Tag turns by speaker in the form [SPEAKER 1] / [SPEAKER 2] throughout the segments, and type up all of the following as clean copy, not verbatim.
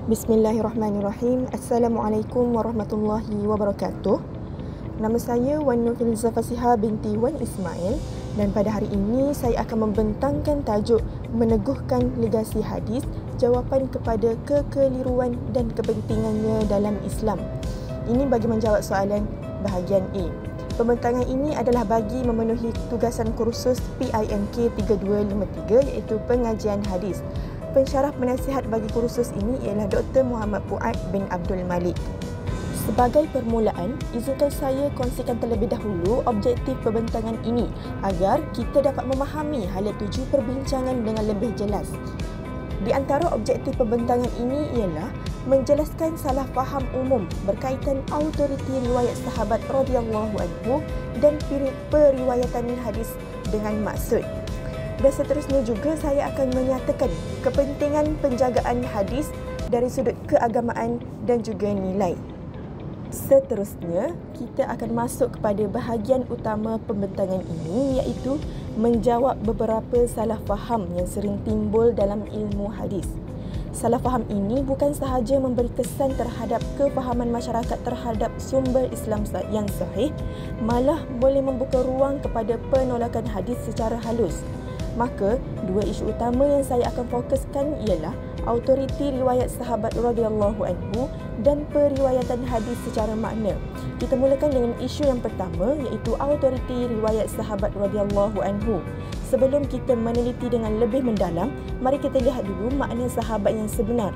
[SPEAKER 1] Bismillahirrahmanirrahim. Assalamualaikum warahmatullahi wabarakatuh. Nama saya Wan Nurfilza Fasiha binti Wan Ismail dan pada hari ini saya akan membentangkan tajuk Meneguhkan Legasi Hadis, jawapan kepada kekeliruan dan kepentingannya dalam Islam. Ini bagi menjawab soalan bahagian A. Pembentangan ini adalah bagi memenuhi tugasan kursus PIMK 3253 iaitu pengajian hadis. Pensyarah penasihat bagi kursus ini ialah Dr. Muhammad Fuad bin Abdul Malik. Sebagai permulaan, izinkan saya kongsikan terlebih dahulu objektif pembentangan ini agar kita dapat memahami hala tuju perbincangan dengan lebih jelas. Di antara objektif pembentangan ini ialah menjelaskan salah faham umum berkaitan autoriti riwayat sahabat radhiyallahu anhu dan periwayatan hadis dengan maksud. Dan seterusnya juga saya akan menyatakan kepentingan penjagaan hadis dari sudut keagamaan dan juga nilai. Seterusnya, kita akan masuk kepada bahagian utama pembentangan ini iaitu menjawab beberapa salah faham yang sering timbul dalam ilmu hadis. Salah faham ini bukan sahaja memberi kesan terhadap kefahaman masyarakat terhadap sumber Islam yang sahih, malah boleh membuka ruang kepada penolakan hadis secara halus. Maka, dua isu utama yang saya akan fokuskan ialah autoriti riwayat sahabat radhiyallahu anhu dan periwayatan hadis secara makna. Kita mulakan dengan isu yang pertama iaitu autoriti riwayat sahabat radhiyallahu anhu. Sebelum kita meneliti dengan lebih mendalam, mari kita lihat dulu makna sahabat yang sebenar.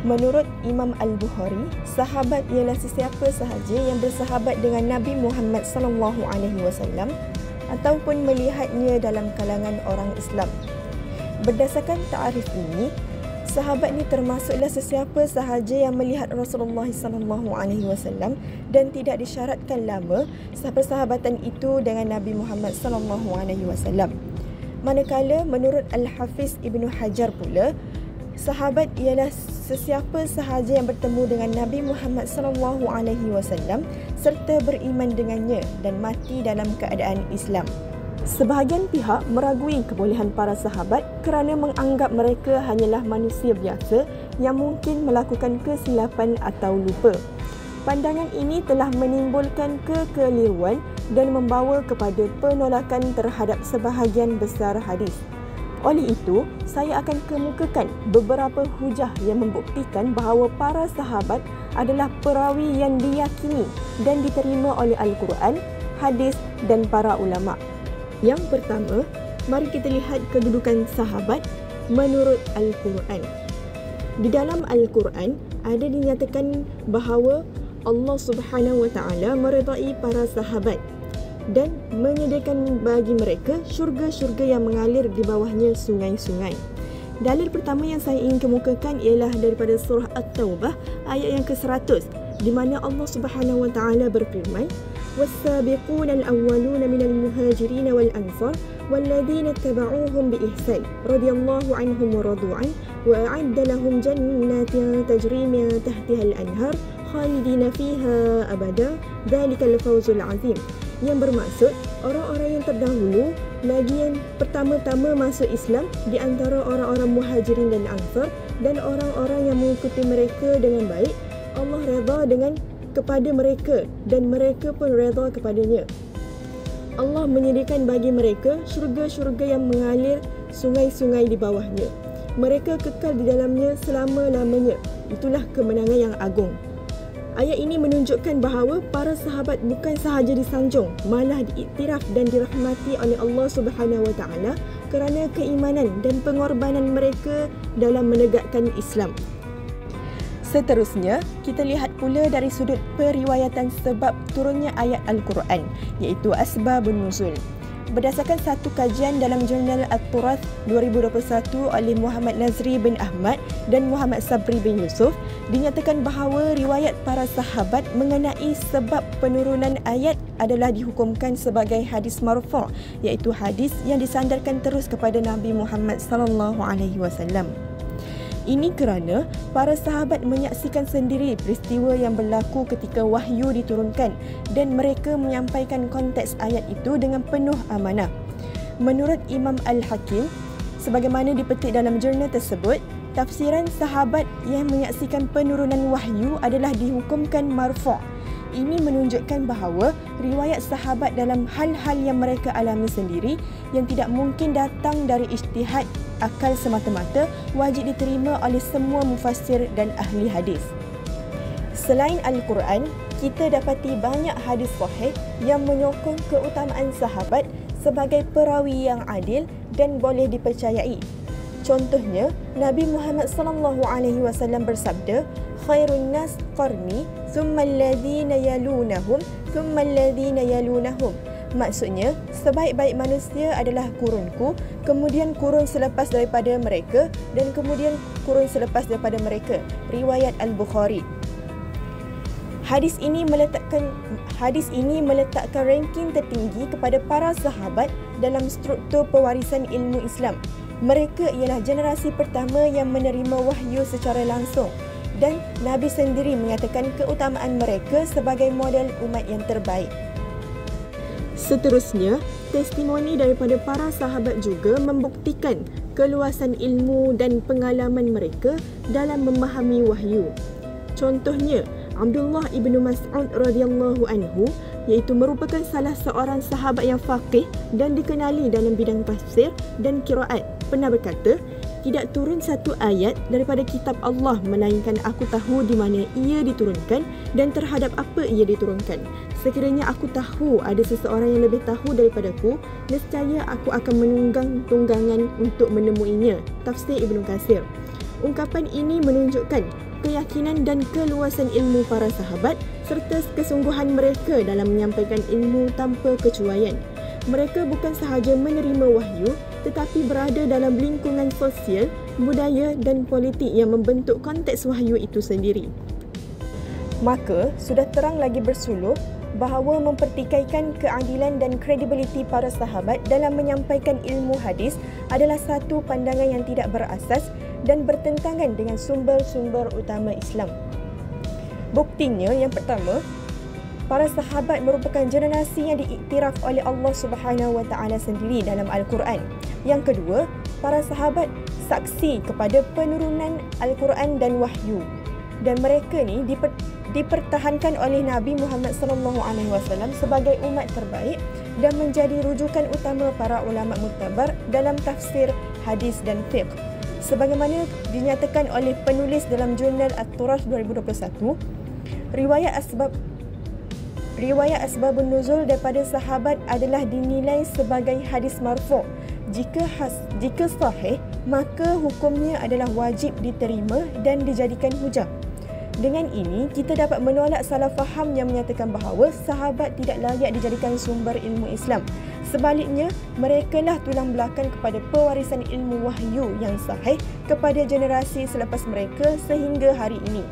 [SPEAKER 1] Menurut Imam Al-Bukhari, sahabat ialah sesiapa sahaja yang bersahabat dengan Nabi Muhammad SAW ataupun melihatnya dalam kalangan orang Islam. Berdasarkan ta'arif ini, sahabat ni termasuklah sesiapa sahaja yang melihat Rasulullah SAW dan tidak disyaratkan lama persahabatan itu dengan Nabi Muhammad SAW. Manakala menurut Al-Hafiz Ibnu Hajar pula, sahabat ialah sesiapa sahaja yang bertemu dengan Nabi Muhammad SAW serta beriman dengannya dan mati dalam keadaan Islam. Sebahagian pihak meragui kebolehan para sahabat kerana menganggap mereka hanyalah manusia biasa yang mungkin melakukan kesilapan atau lupa. Pandangan ini telah menimbulkan kekeliruan dan membawa kepada penolakan terhadap sebahagian besar hadis. Oleh itu, saya akan kemukakan beberapa hujah yang membuktikan bahawa para sahabat adalah perawi yang diyakini dan diterima oleh Al-Quran, hadis dan para ulama. Yang pertama, mari kita lihat kedudukan sahabat menurut Al-Quran. Di dalam Al-Quran ada dinyatakan bahawa Allah Subhanahu Wa Taala meredai para sahabat dan menyediakan bagi mereka syurga-syurga yang mengalir di bawahnya sungai-sungai. Dalil pertama yang saya ingin kemukakan ialah daripada surah At-Taubah ayat yang ke-100 di mana Allah Subhanahu Wa Taala berfirman, "Was-sabiquna al-awwaluna minal muhajirin wal ansar walladzina ittaba'uuhum biihsan radhiyallahu anhum wa radu an wa a'adda lahum jannatin tajri min tahtiha al-anhar khalidina fiha abada dzalikal fawzul 'azim." Yang bermaksud orang-orang yang terdahulu lagi yang pertama-tama masuk Islam di antara orang-orang muhajirin dan ansar dan orang-orang yang mengikuti mereka dengan baik, Allah redha kepada mereka dan mereka pun redha kepadanya. Allah menyediakan bagi mereka syurga-syurga yang mengalir sungai-sungai di bawahnya. Mereka kekal di dalamnya selama-lamanya. Itulah kemenangan yang agung. Ayat ini menunjukkan bahawa para sahabat bukan sahaja disanjung, malah diiktiraf dan dirahmati oleh Allah Subhanahu Wa Taala kerana keimanan dan pengorbanan mereka dalam menegakkan Islam. Seterusnya, kita lihat pula dari sudut periwayatan sebab turunnya ayat Al-Quran, iaitu Asbabun Nuzul. Berdasarkan satu kajian dalam jurnal At-Turath 2021 oleh Muhammad Nazri bin Ahmad dan Muhammad Sabri bin Yusuf, dinyatakan bahawa riwayat para sahabat mengenai sebab penurunan ayat adalah dihukumkan sebagai hadis marfu', iaitu hadis yang disandarkan terus kepada Nabi Muhammad SAW. Ini kerana para sahabat menyaksikan sendiri peristiwa yang berlaku ketika wahyu diturunkan dan mereka menyampaikan konteks ayat itu dengan penuh amanah. Menurut Imam Al-Hakim, sebagaimana dipetik dalam jurnal tersebut, tafsiran sahabat yang menyaksikan penurunan wahyu adalah dihukumkan marfu'. Ini menunjukkan bahawa riwayat sahabat dalam hal-hal yang mereka alami sendiri yang tidak mungkin datang dari ijtihad akal semata-mata wajib diterima oleh semua mufassir dan ahli hadis. Selain Al-Quran, kita dapati banyak hadis sahih yang menyokong keutamaan sahabat sebagai perawi yang adil dan boleh dipercayai. Contohnya, Nabi Muhammad SAW bersabda, "Khairun nas qarni, thumma alladhina yalunahum, thumma alladhina yalunahum." Maksudnya, sebaik-baik manusia adalah kurunku, kemudian kurun selepas daripada mereka dan kemudian kurun selepas daripada mereka. Riwayat Al-Bukhari. Hadis ini meletakkan ranking tertinggi kepada para sahabat dalam struktur pewarisan ilmu Islam. Mereka ialah generasi pertama yang menerima wahyu secara langsung dan Nabi sendiri menyatakan keutamaan mereka sebagai model umat yang terbaik. Seterusnya, testimoni daripada para sahabat juga membuktikan keluasan ilmu dan pengalaman mereka dalam memahami wahyu. Contohnya, Abdullah ibnu Mas'ud radhiyallahu anhu iaitu merupakan salah seorang sahabat yang faqih dan dikenali dalam bidang tafsir dan qiraat, pernah berkata, "Tidak turun satu ayat daripada kitab Allah melainkan aku tahu di mana ia diturunkan dan terhadap apa ia diturunkan. Sekiranya aku tahu ada seseorang yang lebih tahu daripadaku, nescaya aku akan menunggang tunggangan untuk menemuinya." Tafsir Ibnu Katsir. Ungkapan ini menunjukkan keyakinan dan keluasan ilmu para sahabat serta kesungguhan mereka dalam menyampaikan ilmu tanpa kecuaian. Mereka bukan sahaja menerima wahyu tetapi berada dalam lingkungan sosial, budaya dan politik yang membentuk konteks wahyu itu sendiri. Maka, sudah terang lagi bersuluh bahawa mempertikaikan keadilan dan kredibiliti para sahabat dalam menyampaikan ilmu hadis adalah satu pandangan yang tidak berasas dan bertentangan dengan sumber-sumber utama Islam. Buktinya, yang pertama, para sahabat merupakan generasi yang diiktiraf oleh Allah Subhanahu Wa Taala sendiri dalam Al-Quran. Yang kedua, para sahabat saksi kepada penurunan Al-Quran dan wahyu. Dan mereka ni dipertahankan oleh Nabi Muhammad SAW sebagai umat terbaik dan menjadi rujukan utama para ulama muktabar dalam tafsir, hadis dan fiqh. Sebagaimana dinyatakan oleh penulis dalam jurnal At-Turath 2021, riwayat asbabun nuzul daripada sahabat adalah dinilai sebagai hadis marfu'. Jika sahih, maka hukumnya adalah wajib diterima dan dijadikan hujah. Dengan ini, kita dapat menolak salah faham yang menyatakan bahawa sahabat tidak layak dijadikan sumber ilmu Islam. Sebaliknya, merekalah tulang belakang kepada pewarisan ilmu wahyu yang sahih kepada generasi selepas mereka sehingga hari ini.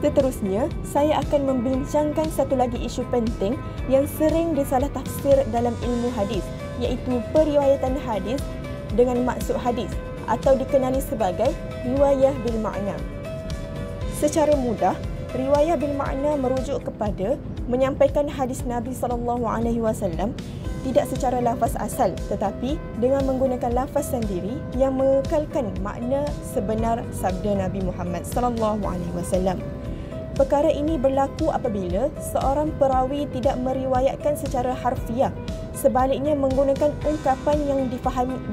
[SPEAKER 1] Seterusnya, saya akan membincangkan satu lagi isu penting yang sering disalah tafsir dalam ilmu hadis, iaitu periwayatan hadis dengan maksud hadis atau dikenali sebagai riwayah bil ma'na. Secara mudah, riwayah bil ma'na merujuk kepada menyampaikan hadis Nabi SAW tidak secara lafaz asal tetapi dengan menggunakan lafaz sendiri yang mengekalkan makna sebenar sabda Nabi Muhammad SAW. Perkara ini berlaku apabila seorang perawi tidak meriwayatkan secara harfiah, sebaliknya menggunakan ungkapan yang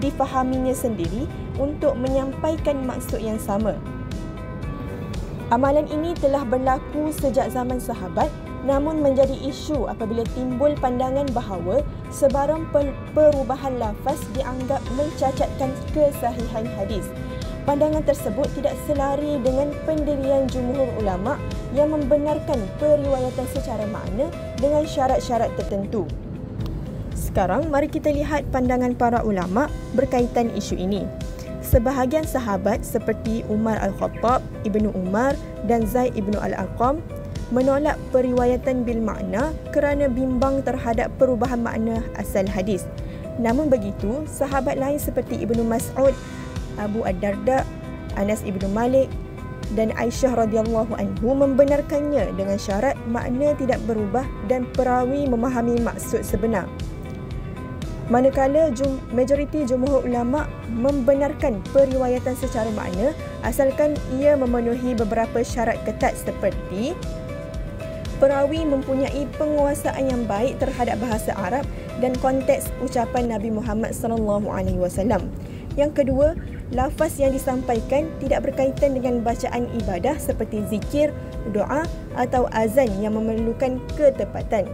[SPEAKER 1] difahaminya sendiri untuk menyampaikan maksud yang sama. Amalan ini telah berlaku sejak zaman sahabat, namun menjadi isu apabila timbul pandangan bahawa sebarang perubahan lafaz dianggap mencacatkan kesahihan hadis. Pandangan tersebut tidak selari dengan pendirian jumhur ulama yang membenarkan periwayatan secara makna dengan syarat-syarat tertentu. Sekarang, mari kita lihat pandangan para ulama berkaitan isu ini. Sebahagian sahabat seperti Umar Al-Khattab, Ibnu Umar dan Zaid Ibnu Al-Arqam menolak periwayatan bil makna kerana bimbang terhadap perubahan makna asal hadis. Namun begitu, sahabat lain seperti Ibnu Mas'ud, Abu Ad-Darda, Anas Ibnu Malik dan Aisyah radhiyallahu anhu membenarkannya dengan syarat makna tidak berubah dan perawi memahami maksud sebenar. Manakala majoriti jumhur ulama membenarkan periwayatan secara makna asalkan ia memenuhi beberapa syarat ketat seperti perawi mempunyai penguasaan yang baik terhadap bahasa Arab dan konteks ucapan Nabi Muhammad SAW. Yang kedua, lafaz yang disampaikan tidak berkaitan dengan bacaan ibadah seperti zikir, doa atau azan yang memerlukan ketepatan.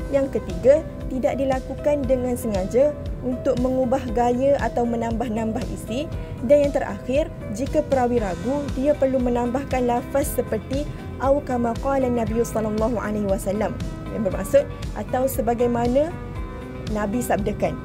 [SPEAKER 1] Yang ketiga, tidak dilakukan dengan sengaja untuk mengubah gaya atau menambah-nambah isi. Dan yang terakhir, jika perawi ragu, dia perlu menambahkan lafaz seperti au kama qala Nabi sallallahu alaihi wasallam, yang bermaksud atau sebagaimana Nabi sabdakan.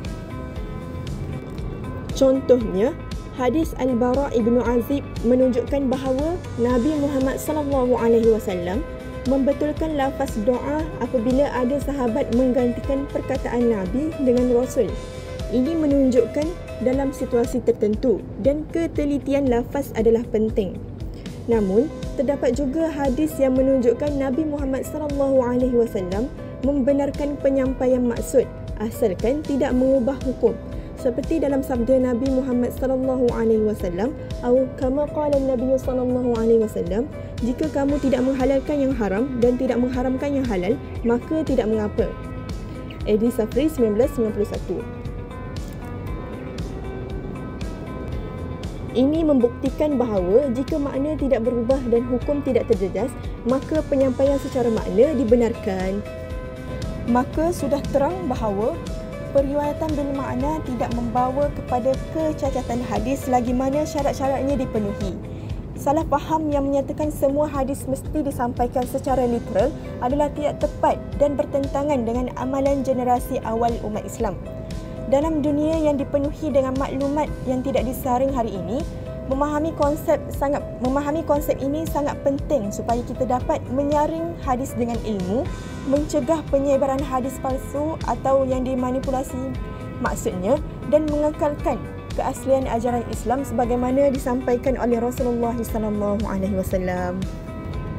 [SPEAKER 1] Contohnya, hadis Al-Bara' ibnu Azib menunjukkan bahawa Nabi Muhammad sallallahu alaihi wasallam membetulkan lafaz doa apabila ada sahabat menggantikan perkataan Nabi dengan Rasul. Ini menunjukkan dalam situasi tertentu dan ketelitian lafaz adalah penting. Namun, terdapat juga hadis yang menunjukkan Nabi Muhammad SAW membenarkan penyampaian maksud asalkan tidak mengubah hukum. Seperti dalam sabda Nabi Muhammad SAW, atau kama qala Nabi SAW, jika kamu tidak menghalalkan yang haram dan tidak mengharamkan yang halal, maka tidak mengapa. Edi Safri 1991. Ini membuktikan bahawa jika makna tidak berubah dan hukum tidak terjejas, maka penyampaian secara makna dibenarkan. Maka sudah terang bahawa periwayatan bil makna tidak membawa kepada kecacatan hadis lagi mana syarat-syaratnya dipenuhi. Salah faham yang menyatakan semua hadis mesti disampaikan secara literal adalah tidak tepat dan bertentangan dengan amalan generasi awal umat Islam. Dalam dunia yang dipenuhi dengan maklumat yang tidak disaring hari ini, memahami konsep ini sangat penting supaya kita dapat menyaring hadis dengan ilmu, mencegah penyebaran hadis palsu atau yang dimanipulasi maksudnya, dan mengekalkan keaslian ajaran Islam sebagaimana disampaikan oleh Rasulullah SAW.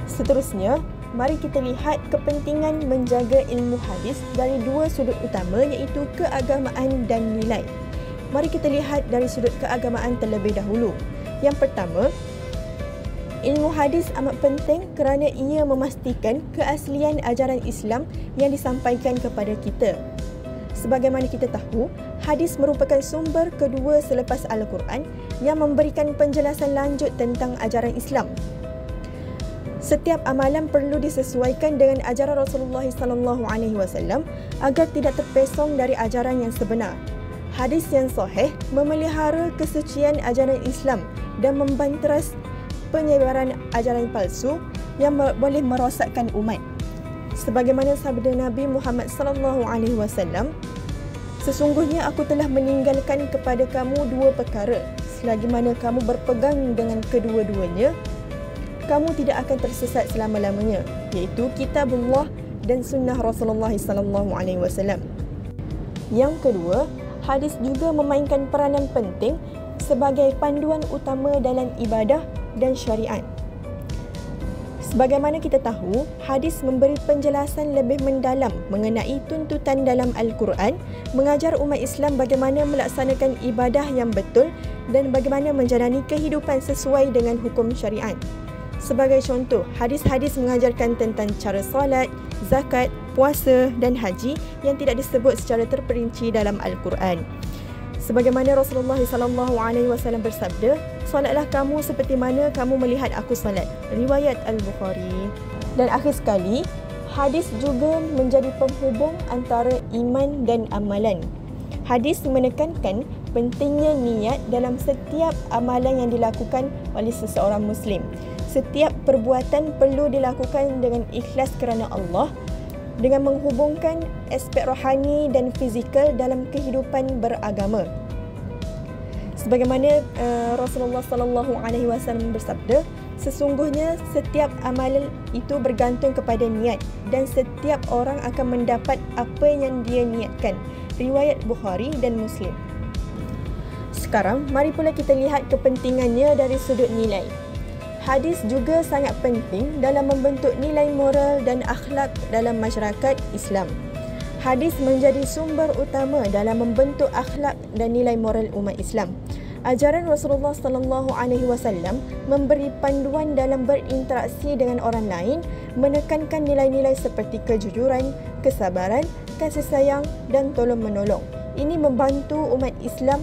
[SPEAKER 1] Seterusnya, mari kita lihat kepentingan menjaga ilmu hadis dari dua sudut utama, iaitu keagamaan dan nilai. Mari kita lihat dari sudut keagamaan terlebih dahulu. Yang pertama, ilmu hadis amat penting kerana ia memastikan keaslian ajaran Islam yang disampaikan kepada kita. Sebagaimana kita tahu, hadis merupakan sumber kedua selepas Al-Quran yang memberikan penjelasan lanjut tentang ajaran Islam. Setiap amalan perlu disesuaikan dengan ajaran Rasulullah SAW agar tidak terpesong dari ajaran yang sebenar. Hadis yang sahih memelihara kesucian ajaran Islam dan membanteras penyebaran ajaran palsu yang boleh merosakkan umat. Sebagaimana sabda Nabi Muhammad SAW, sesungguhnya aku telah meninggalkan kepada kamu dua perkara. Selagi mana kamu berpegang dengan kedua-duanya, kamu tidak akan tersesat selama-lamanya, iaitu kitabullah dan sunnah Rasulullah SAW. Yang kedua, hadis juga memainkan peranan penting sebagai panduan utama dalam ibadah dan syariat. Sebagaimana kita tahu, hadis memberi penjelasan lebih mendalam mengenai tuntutan dalam Al-Quran, mengajar umat Islam bagaimana melaksanakan ibadah yang betul dan bagaimana menjalani kehidupan sesuai dengan hukum syariat. Sebagai contoh, hadis-hadis mengajarkan tentang cara solat, zakat, puasa dan haji yang tidak disebut secara terperinci dalam Al-Quran. Sebagaimana Rasulullah SAW bersabda, "Solatlah kamu seperti mana kamu melihat aku solat." Riwayat Al-Bukhari. Dan akhir sekali, hadis juga menjadi penghubung antara iman dan amalan. Hadis menekankan pentingnya niat dalam setiap amalan yang dilakukan oleh seseorang Muslim. Setiap perbuatan perlu dilakukan dengan ikhlas kerana Allah, dengan menghubungkan aspek rohani dan fizikal dalam kehidupan beragama. Sebagaimana Rasulullah SAW bersabda, sesungguhnya setiap amalan itu bergantung kepada niat dan setiap orang akan mendapat apa yang dia niatkan. Riwayat Bukhari dan Muslim. Sekarang, mari pula kita lihat kepentingannya dari sudut nilai. Hadis juga sangat penting dalam membentuk nilai moral dan akhlak dalam masyarakat Islam. Hadis menjadi sumber utama dalam membentuk akhlak dan nilai moral umat Islam. Ajaran Rasulullah sallallahu alaihi wasallam memberi panduan dalam berinteraksi dengan orang lain, menekankan nilai-nilai seperti kejujuran, kesabaran, kasih sayang dan tolong-menolong. Ini membantu umat Islam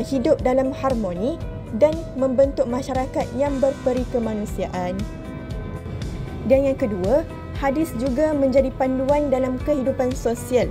[SPEAKER 1] hidup dalam harmoni dan membentuk masyarakat yang berperi kemanusiaan. Dan yang kedua, hadis juga menjadi panduan dalam kehidupan sosial.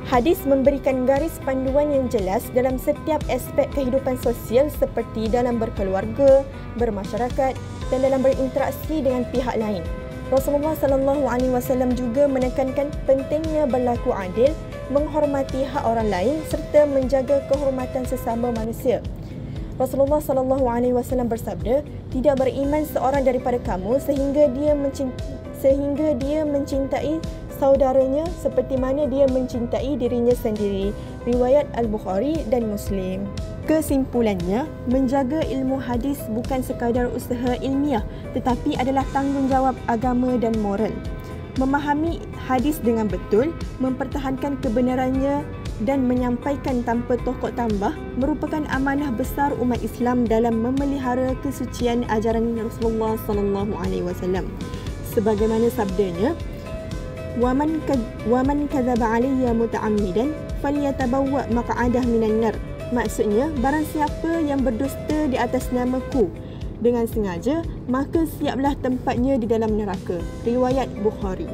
[SPEAKER 1] Hadis memberikan garis panduan yang jelas dalam setiap aspek kehidupan sosial seperti dalam berkeluarga, bermasyarakat dan dalam berinteraksi dengan pihak lain. Rasulullah sallallahu alaihi wasallam juga menekankan pentingnya berlaku adil, menghormati hak orang lain serta menjaga kehormatan sesama manusia. Rasulullah sallallahu alaihi wasallam bersabda, "Tidak beriman seorang daripada kamu sehingga dia mencintai saudaranya seperti mana dia mencintai dirinya sendiri." Riwayat Al-Bukhari dan Muslim. Kesimpulannya, menjaga ilmu hadis bukan sekadar usaha ilmiah tetapi adalah tanggungjawab agama dan moral. Memahami hadis dengan betul, mempertahankan kebenarannya dan menyampaikan tanpa tokok tambah merupakan amanah besar umat Islam dalam memelihara kesucian ajaran Rasulullah sallallahu alaihi wasallam. Sebagaimana sabdanya, "Waman kadzaba alayya muta'ammidan falyatabawwa maq'adahu minan nar." Maksudnya, barang siapa yang berdusta di atas namaku dengan sengaja, maka siaplah tempatnya di dalam neraka. Riwayat Bukhari.